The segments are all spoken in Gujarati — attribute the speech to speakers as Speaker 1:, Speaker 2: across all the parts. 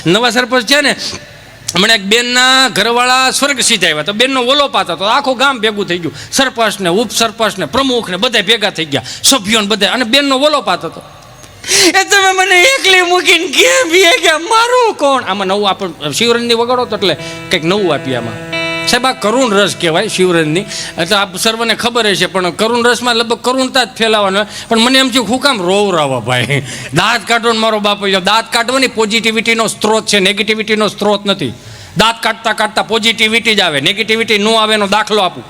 Speaker 1: નવા સરપંચ છે ને, હમણાં એક બેનના ઘરવાળા સ્વર્ગ સીધા આવ્યા તો બેનનો ઓલો પાત હતો, આખું ગામ ભેગું થઈ ગયું, સરપંચ ને ઉપસરપંચ ને પ્રમુખ ને બધા ભેગા થઈ ગયા, સભ્યો ને બધા, અને બેનનો ઓલો પાત હતો. એ તમે મને એકલી મૂકીને કેમ ગયા, મારું કોણ? આમાં નવું આપણે શિવરંજની વગાડો તો એટલે કંઈક નવું આપીએ આમાં. સાહેબ આ કરુણ રસ કહેવાય શિવરંજની, એટલે આ સર્વને ખબર હશે, પણ કરુણ રસમાં લગભગ કરુણતા જ ફેલાવાનો. પણ મને એમ થયું હું કામ રોવરાવા ભાઈ, દાંત કાઢો ને મારો બાપ. દાંત કાઢવાની પોઝિટિવિટીનો સ્ત્રોત છે, નેગેટિવિટીનો સ્ત્રોત નથી. દાંત કાઢતા કાઢતા પોઝિટિવિટી જ આવે, નેગેટિવિટી નો આવે એનો દાખલો આપું.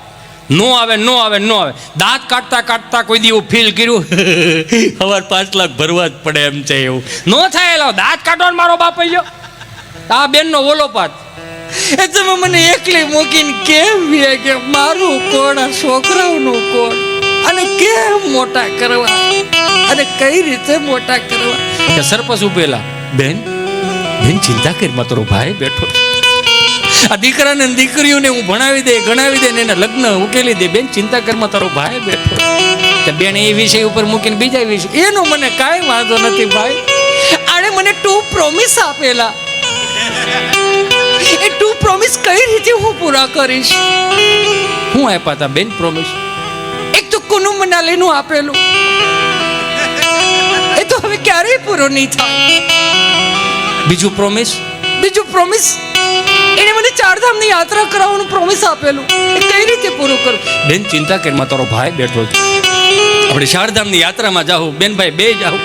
Speaker 1: નો આવે નો આવે નો આવે. દાંત કાઢતા કાઢતા કોઈ દી એવું ફીલ કર્યું સવાર 5 લાખ ભરવા જ પડે એમ છે, એવું નો થાય. એલો દાંત કાઢો ને મારો બાપ ગયો. આ બેનનો ઓલો પાત, એ તમે મને એકલી મૂકીને કેમ કે મારું કોણ, આ છોકરાઓનું કોણ, અને કેમ મોટા કરવા, અને કઈ રીતે મોટા કરવા? કે સરપંચ ઉભેલા, બેન બેન ચિંતા કરી, માં તારો ભાઈ બેઠો છે, આ દીકરાને દીકરીઓને હું ભણાવી દે ગણાવી દે ને એના લગ્ન ઉકેલી દે, બેન ચિંતા કરમાં તારો ભાઈ બેઠો. કે બેન એ વિષય ઉપર મૂકીને બીજા વિષય, એનો મને કાંઈ વાંધો નથી ભાઈ. આણે મને 2 પ્રોમિસ આપેલા, એ 2 પ્રોમિસ કઈ રીતે હું પૂરા કરીશ? હું આપ્યા હતા બેન પ્રોમિસ? એક તો કુનુ મનાલીનું આપેલું, એ તો હવે ક્યારેય પૂરો નહીં થાય. બીજું પ્રોમિસ એને મને 4 ધામની યાત્રા કરાવવાનું પ્રોમિસ આપેલું, એ કઈ રીતે પૂરું કરું? બેન ચિંતા કરીમાં તારો ભાઈ બેઠો છે, આપણે 4 ધામની યાત્રામાં જાઉં, બેન ભાઈ બે જાઉં,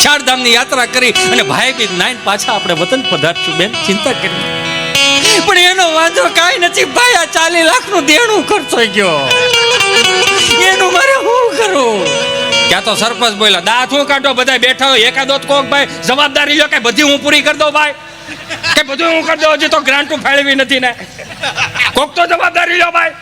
Speaker 1: 4 ધામની યાત્રા કરી અને ભાઈ બી નાઈન પાછા આપણે વતન પધારશું. બેન ચિંતા કરી. પણ એનો વાંધો કાંઈ નથી ભાઈ, આ 40 લાખનું દેણું ખર્ચાઈ ગયો, એનું મારે શું કરું? ક્યાં તો સરપંચ બોલ્યા, દાંત હું કાઢો, બધા બેઠા હોય, એકાદો કોક ભાઈ જવાબદારી લો કે બધી હું પૂરી કરી દઉં ભાઈ, કે બધું હું કરી દઉં, હજી તો ગ્રાન્ટ ફાળવી નથી ને, કોક તો જવાબદારી લો ભાઈ.